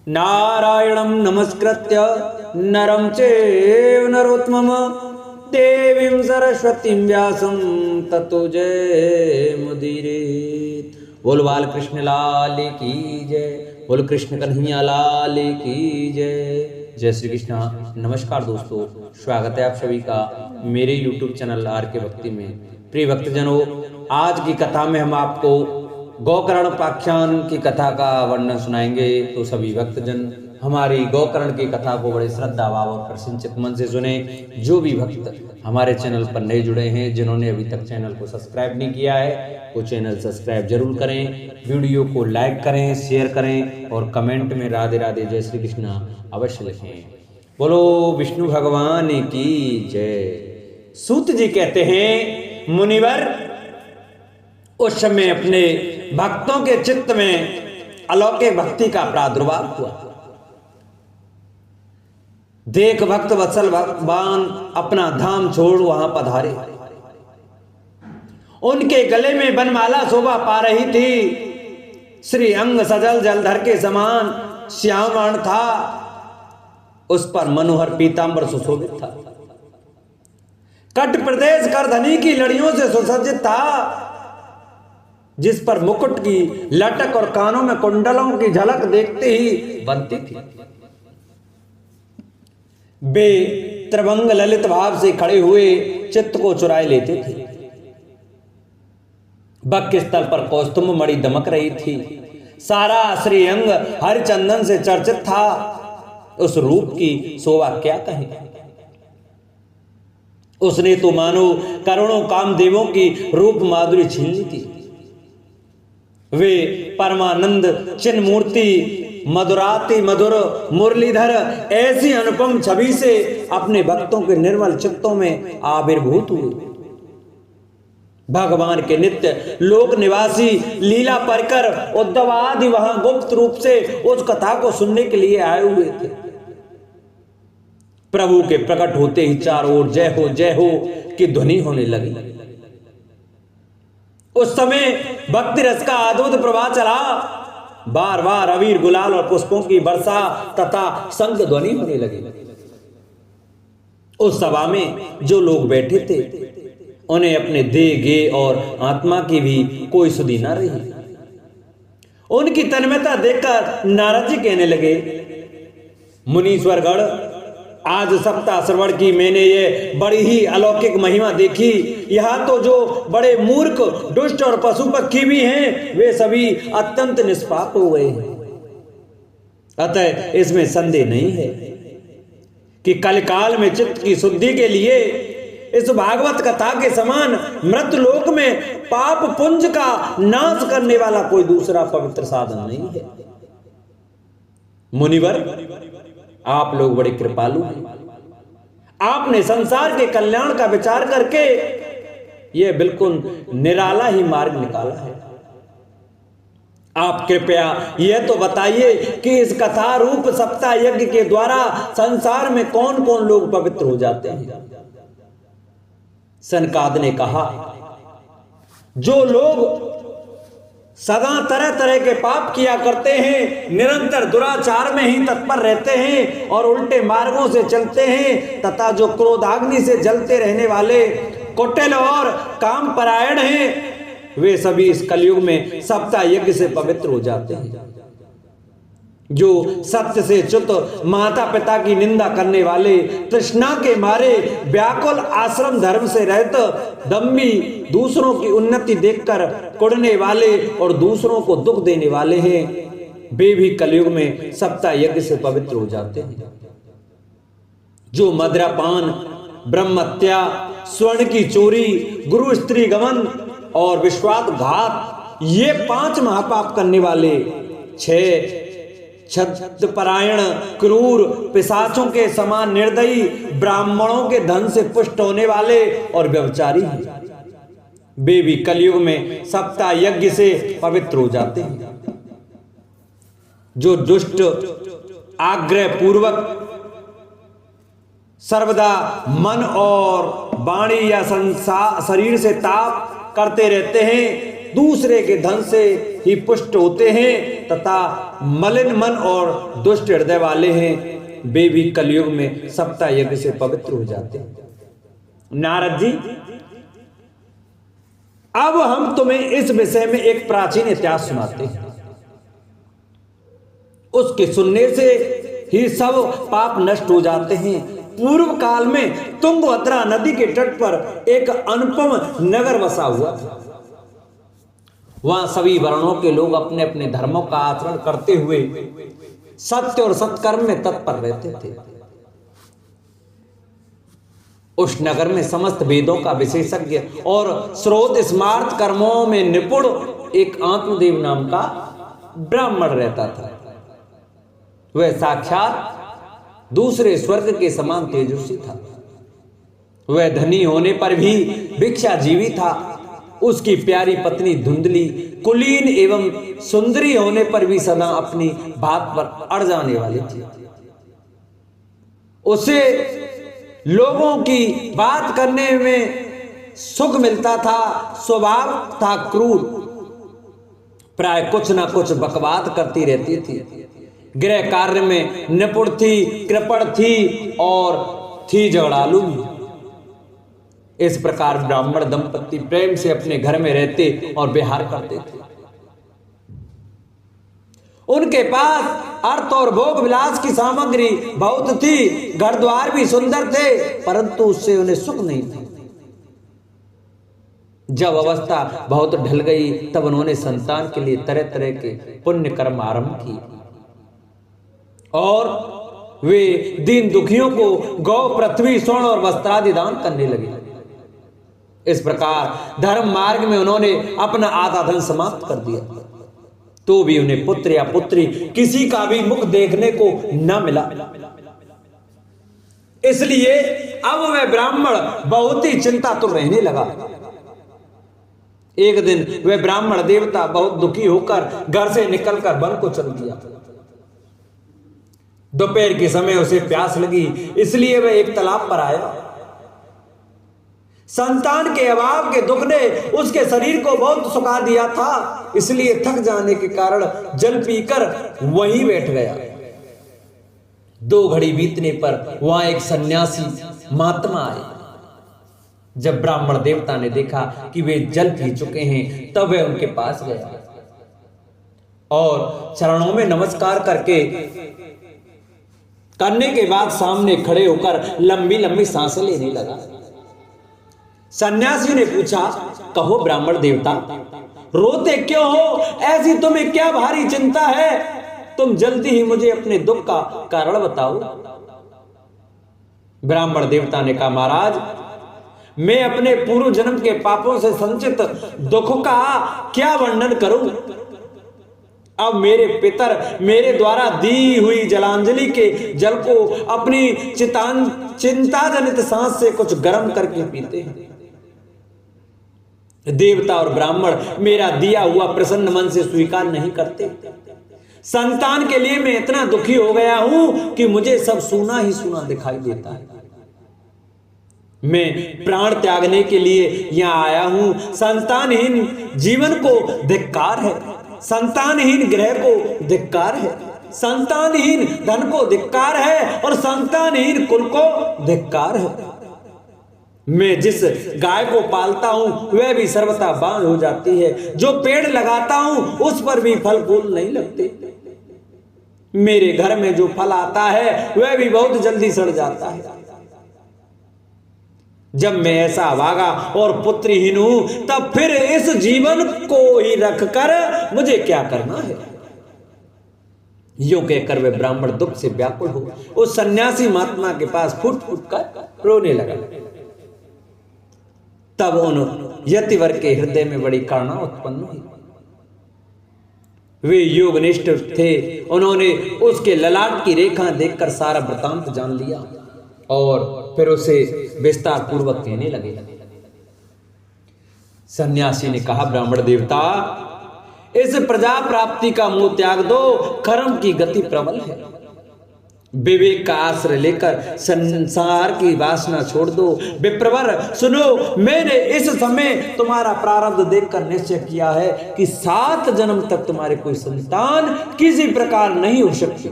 नारायणं नमस्कृत्य नरं चैव नरोत्तमं देवीं सरस्वतीं व्यासं ततो जयमुदीरयेत्। बोल बाल कृष्ण लाल की जय, बोल कृष्ण कन्हैया लाल की जय। जय श्री कृष्ण। नमस्कार दोस्तों, स्वागत है आप सभी का मेरे YouTube चैनल आर के भक्ति में। प्रिय भक्तजनों, आज की कथा में हम आपको गोकर्ण उपाख्यान की कथा का वर्णन सुनाएंगे। तो सभी भक्तजन हमारी गोकर्ण की कथा को बड़े श्रद्धा भाव और प्रसन्नचित्त मन से सुने। जो भी भक्त हमारे चैनल पर नए जुड़े हैं, जिन्होंने अभी तक चैनल को सब्सक्राइब नहीं किया है, वो चैनल सब्सक्राइब जरूर करें, वीडियो को लाइक करें, शेयर करें और कमेंट में राधे राधे जय श्री कृष्ण अवश्य लिखें। बोलो विष्णु भगवान की जय। सूत जी कहते हैं, मुनिवर उस समय अपने भक्तों के चित्त में अलौकिक भक्ति का प्रादुर्भाव हुआ। देख भक्त वत्सल भगवान अपना धाम छोड़ वहां पधारे। उनके गले में बनमाला शोभा पा रही थी। श्री अंग सजल जलधर के समान श्यामवर्ण था, उस पर मनोहर पीतांबर सुशोभित था। कट प्रदेश करधनी की लड़ियों से सुसज्जित था, जिस पर मुकुट की लटक और कानों में कुंडलों की झलक देखते ही बनती थी। वे त्रिभंग ललित भाव से खड़े हुए चित्त को चुराए लेते थे। वक्ष स्थल पर कौस्तुभ मणि दमक रही थी। सारा श्रीअंग हरिचंदन से चर्चित था। उस रूप की शोभा क्या कहें। उसने तो मानो करोड़ों कामदेवों की रूप माधुरी छीन ली थी। वे परमानंद चिन्ह मूर्ति मधुराति मधुर मुरलीधर ऐसी अनुपम छवि से अपने भक्तों के निर्मल चित्तों में आविर्भूत हुए। भगवान के नित्य लोक निवासी लीला परिकर उद्धव आदि वहां गुप्त रूप से उस कथा को सुनने के लिए आए हुए थे। प्रभु के प्रकट होते ही चारों ओर जय हो की ध्वनि होने लगी। उस समय भक्ति रस का अद्भुत प्रवाह चला। बार बार अबीर गुलाल और पुष्पों की वर्षा तथा शंख ध्वनि होने लगी। उस सभा में जो लोग बैठे थे, उन्हें अपने देह गे और आत्मा की भी कोई सुधि न रही। उनकी तन्मयता देखकर नारद जी कहने लगे, मुनीश्वरगण, आज सप्ताह श्रवण की मैंने ये बड़ी ही अलौकिक महिमा देखी। यहाँ तो जो बड़े मूर्ख दुष्ट और पशु पक्षी भी हैं, वे सभी अत्यंत निष्पाप हो गए हैं। अतः इसमें संदेह नहीं है कि कलकाल में चित्त की शुद्धि के लिए इस भागवत कथा के समान मृत लोक में पाप पुंज का नाश करने वाला कोई दूसरा पवित्र साधन नहीं है। मुनिवर, आप लोग बड़े कृपालु हैं। आपने संसार के कल्याण का विचार करके यह बिल्कुल निराला ही मार्ग निकाला है। आप कृपया यह तो बताइए कि इस कथा रूप सप्ताह यज्ञ के द्वारा संसार में कौन कौन लोग पवित्र हो जाते हैं। सनकाद ने कहा, जो लोग सदा तरह तरह के पाप किया करते हैं, निरंतर दुराचार में ही तत्पर रहते हैं और उल्टे मार्गों से चलते हैं, तथा जो क्रोधाग्नि से जलते रहने वाले कुटिल और काम परायण हैं, वे सभी इस कलयुग में सप्ताह यज्ञ से पवित्र हो जाते हैं। जो सत्य से च्युत माता पिता की निंदा करने वाले, तृष्णा के मारे व्याकुल आश्रम धर्म से रहित दम्भी, दूसरों की उन्नति देखकर कुढ़ने वाले और दूसरों को दुख देने वाले हैं, वे भी कलयुग में सप्ताह यज्ञ से पवित्र हो जाते हैं। जो मदिरापान, ब्रह्महत्या, स्वर्ण की चोरी, गुरु स्त्री गमन और विश्वासघात, ये 5 महापाप करने वाले, 6 छत्रपरायण, क्रूर, पिशाचों के समान निर्दयी, ब्राह्मणों के धन से पुष्ट होने वाले और व्यभिचारी हैं, वे भी कलयुग में सप्ताह यज्ञ से पवित्र हो जाते हैं। जो दुष्ट आग्रह पूर्वक सर्वदा मन और वाणी या शरीर से ताप करते रहते हैं, दूसरे के धन से ही पुष्ट होते हैं तथा मलिन मन और दुष्ट हृदय वाले हैं, वे भी कलयुग में सप्ताह यज्ञ से पवित्र हो जाते हैं। नारद जी, अब हम तुम्हें इस विषय में एक प्राचीन इतिहास सुनाते हैं। उसके सुनने से ही सब पाप नष्ट हो जाते हैं। पूर्व काल में तुंगभद्रा नदी के तट पर एक अनुपम नगर बसा हुआ था। वहां सभी वर्णों के लोग अपने अपने धर्मों का आचरण करते हुए सत्य और सत्कर्म में तत्पर रहते थे। उस नगर में समस्त वेदों का विशेषज्ञ और स्रोत स्मार्त कर्मों में निपुण एक आत्मदेव नाम का ब्राह्मण रहता था। वह साक्षात दूसरे स्वर्ग के समान तेजस्वी था। वह धनी होने पर भी भिक्षाजीवी था। उसकी प्यारी पत्नी धुंधली, कुलीन एवं सुंदरी होने पर भी सदा अपनी बात पर अड़ जाने वाली थी। उसे लोगों की बात करने में सुख मिलता था। स्वभाव था क्रूर, प्राय कुछ ना कुछ बकवाद करती रहती थी। गृह कार्य में निपुण थी, कृपण थी और थी झगड़ालू भी। इस प्रकार ब्राह्मण दंपति प्रेम से अपने घर में रहते और विहार करते थे। उनके पास अर्थ और भोग विलास की सामग्री बहुत थी, घर द्वार भी सुंदर थे, परंतु उससे उन्हें सुख नहीं था। जब अवस्था बहुत ढल गई तब उन्होंने संतान के लिए तरह तरह के पुण्य कर्म आरंभ किए और वे दीन दुखियों को गौ, पृथ्वी, स्वर्ण और वस्त्रादि दान करने लगे। इस प्रकार धर्म मार्ग में उन्होंने अपना आधा धन समाप्त कर दिया, तो भी उन्हें पुत्र या पुत्री किसी का भी मुख देखने को न मिला। इसलिए अब वह ब्राह्मण बहुत ही चिंतातुर रहने लगा। एक दिन वह ब्राह्मण देवता बहुत दुखी होकर घर से निकलकर वन को चल दिया। दोपहर के समय उसे प्यास लगी, इसलिए वह एक तालाब पर आया। संतान के अभाव के दुख ने उसके शरीर को बहुत सुखा दिया था, इसलिए थक जाने के कारण जल पीकर वहीं बैठ गया। 2 घड़ी बीतने पर वहां एक सन्यासी महात्मा आए। जब ब्राह्मण देवता ने देखा कि वे जल पी चुके हैं, तब वह उनके पास गया और चरणों में नमस्कार करने के बाद सामने खड़े होकर लंबी लंबी सांसें लेने लगा। सन्यासी ने पूछा, कहो ब्राह्मण देवता, रोते क्यों हो? ऐसी तुम्हें क्या भारी चिंता है? तुम जल्दी ही मुझे अपने दुख का कारण बताओ। ब्राह्मण देवता ने कहा, महाराज, मैं अपने पूर्व जन्म के पापों से संचित दुख का क्या वर्णन करूं? अब मेरे पितर मेरे द्वारा दी हुई जलांजलि के जल को अपनी चिंताजनित सांस से कुछ गर्म करके पीते हैं। देवता और ब्राह्मण मेरा दिया हुआ प्रसन्न मन से स्वीकार नहीं करते। संतान के लिए मैं इतना दुखी हो गया हूं कि मुझे सब सूना ही सूना दिखाई देता है। मैं प्राण त्यागने के लिए यहां आया हूं। संतानहीन जीवन को धिक्कार है, संतानहीन गृह को धिक्कार है, संतानहीन धन को धिक्कार है और संतानहीन कुल को धिक्कार है। मैं जिस गाय को पालता हूं वह भी सर्वथा बांझ हो जाती है। जो पेड़ लगाता हूं उस पर भी फल फूल नहीं लगते। मेरे घर में जो फल आता है वह भी बहुत जल्दी सड़ जाता है। जब मैं ऐसा अभागा और पुत्रहीन हूं, तब फिर इस जीवन को ही रखकर मुझे क्या करना है? यूं कहकर वे ब्राह्मण दुख से व्याकुल हो उस सन्यासी महात्मा के पास फुट फुट कर रोने लगा। तब उन यतिवर के हृदय में बड़ी करुणा उत्पन्न हुई। वे योगनिष्ठ थे। उन्होंने उसके ललाट की रेखा देखकर सारा वृतांत जान लिया और फिर उसे विस्तार पूर्वक कहने लगे। सन्यासी ने कहा, ब्राह्मण देवता, इस प्रजा प्राप्ति का मोह त्याग दो। कर्म की गति प्रबल है। विवेक का आश्रय लेकर संसार की वासना छोड़ दो। विप्रवर सुनो, मैंने इस समय तुम्हारा प्रारब्ध देखकर निश्चय किया है कि 7 जन्म तक तुम्हारे कोई संतान किसी प्रकार नहीं हो सकती।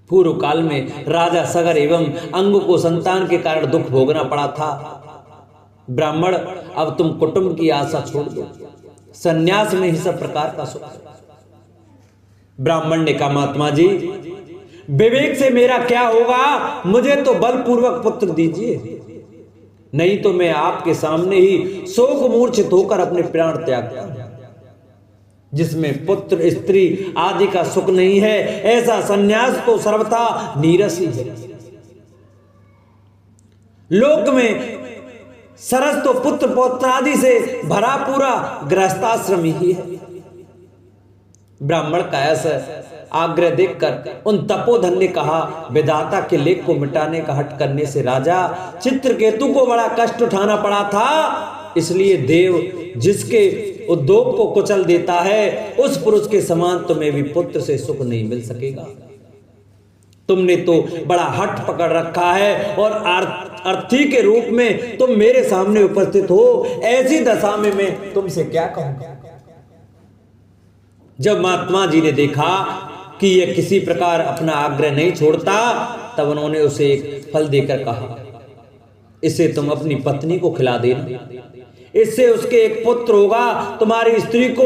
पूर्व काल में राजा सगर एवं अंग को संतान के कारण दुख भोगना पड़ा था। ब्राह्मण, अब तुम कुटुंब की आशा छोड़ दो, संन्यास में ही सब प्रकार का सुख। ब्राह्मण ने कहा, महात्मा जी, विवेक से मेरा क्या होगा, मुझे तो बलपूर्वक पुत्र दीजिए, नहीं तो मैं आपके सामने ही शोक मूर्छित होकर अपने प्राण त्यागता हूं। जिसमें पुत्र स्त्री आदि का सुख नहीं है, ऐसा संन्यास तो सर्वथा नीरस ही है। लोक में सरस तो पुत्र पौत्र आदि से भरा पूरा गृहस्थाश्रम ही है। ब्राह्मण का ऐसा आग्रह देखकर उन तपोधन ने कहा, विधाता के लेख को मिटाने का हट करने से राजा चित्रकेतु को बड़ा कष्ट उठाना पड़ा था, इसलिए देव जिसके उद्योग को कुचल देता है, उस पुरुष के समान तुम्हें भी पुत्र से सुख नहीं मिल सकेगा। तुमने तो बड़ा हठ पकड़ रखा है और अर्थी के रूप में तुम मेरे सामने उपस्थित हो, ऐसी दशा में मैं तुमसे क्या कहूंगा। जब महात्मा जी ने देखा कि यह किसी प्रकार अपना आग्रह नहीं छोड़ता, तब उन्होंने उसे एक फल देकर कहा, इसे तुम अपनी पत्नी को खिला देना, इससे उसके एक पुत्र होगा। तुम्हारी स्त्री को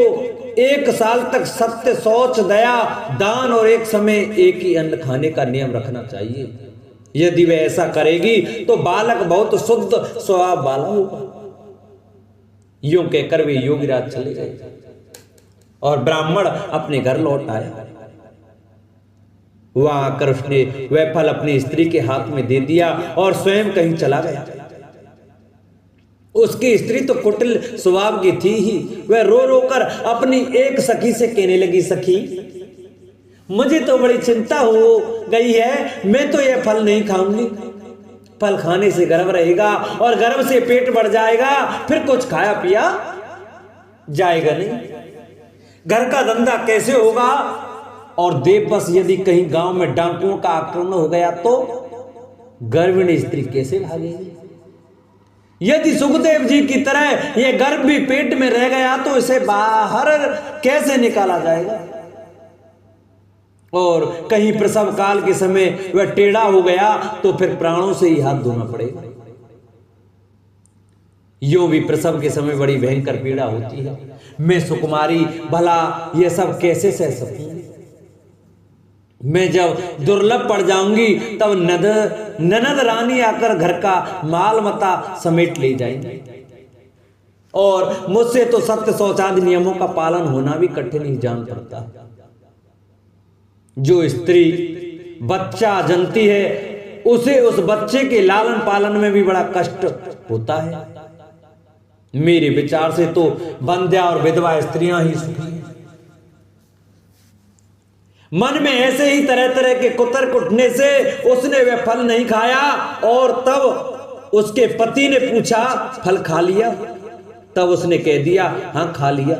1 साल तक सत्य, शौच, दया, दान और एक समय एक ही अन्न खाने का नियम रखना चाहिए। यदि वह ऐसा करेगी तो बालक बहुत शुद्ध स्वभाव वाला होगा। यूं कहकर वे योगीराज चले गए और ब्राह्मण अपने घर लौट आया। वहां आकर उसने वह फल अपनी स्त्री के हाथ में दे दिया और स्वयं कहीं चला गया। उसकी स्त्री तो कुटिल स्वभाव की थी ही। वह रो रो कर अपनी एक सखी से कहने लगी, सखी, मुझे तो बड़ी चिंता हो गई है, मैं तो यह फल नहीं खाऊंगी। फल खाने से गर्भ रहेगा और गर्भ से पेट बढ़ जाएगा, फिर कुछ खाया पिया जाएगा नहीं, घर का धंधा कैसे होगा। और देववश यदि कहीं गांव में डाकुओं का आक्रमण हो गया तो गर्भिणी स्त्री कैसे भागेगी। यदि सुखदेव जी की तरह यह गर्भ भी पेट में रह गया तो इसे बाहर कैसे निकाला जाएगा। और कहीं प्रसव काल के समय वह टेढ़ा हो गया तो फिर प्राणों से ही हाथ धोना पड़ेगा। यूं भी प्रसव के समय बड़ी भयंकर पीड़ा होती है। मैं सुकुमारी भला यह सब कैसे सह सकूंगी। मैं जब दुर्लभ पड़ जाऊंगी तब ननद रानी आकर घर का माल मता समेट ले जाएंगे और मुझसे तो सत्य शौचादि नियमों का पालन होना भी कठिन ही जान पड़ता है। जो स्त्री बच्चा जनती है उसे उस बच्चे के लालन पालन में भी बड़ा कष्ट होता है। मेरे विचार से तो बंध्या और विधवा स्त्रियां ही सुखी हैं। मन में ऐसे ही तरह तरह के कुतर्क उठने से उसने वह फल नहीं खाया और तब उसके पति ने पूछा, फल खा लिया? तब उसने कह दिया, हाँ खा लिया।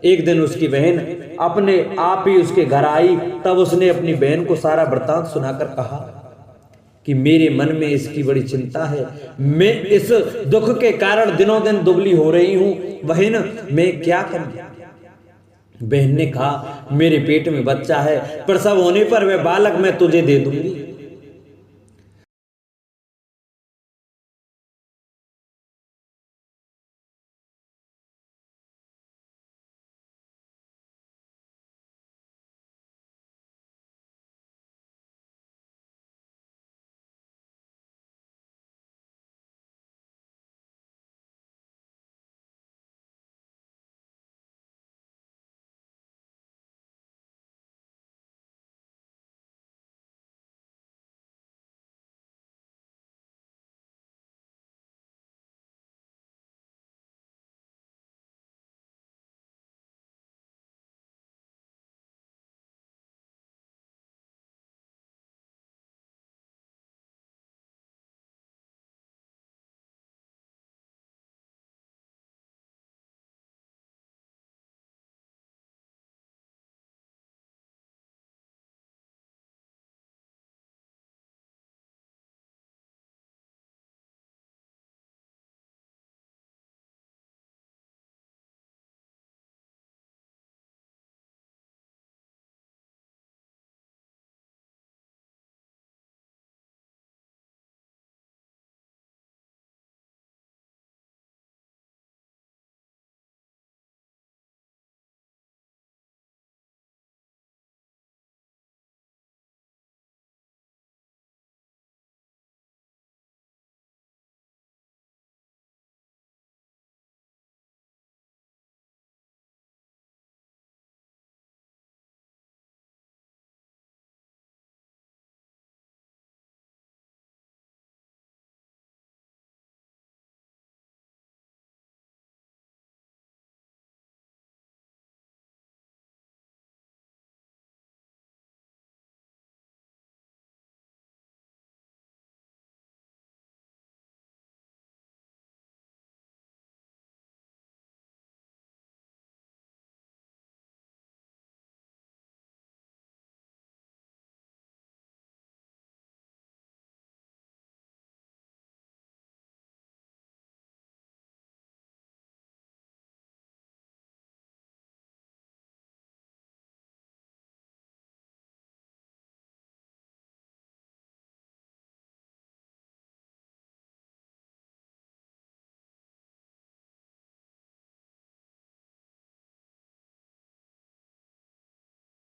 एक दिन उसकी बहन अपने आप ही उसके घर आई। तब उसने अपनी बहन को सारा वृतांत सुनाकर कहा कि मेरे मन में इसकी बड़ी चिंता है, मैं इस दुख के कारण दिनों दिन दुबली हो रही हूं, बहन मैं क्या करूं। बहन ने कहा, मेरे पेट में बच्चा है, प्रसव होने पर वह बालक मैं तुझे दे दूंगी।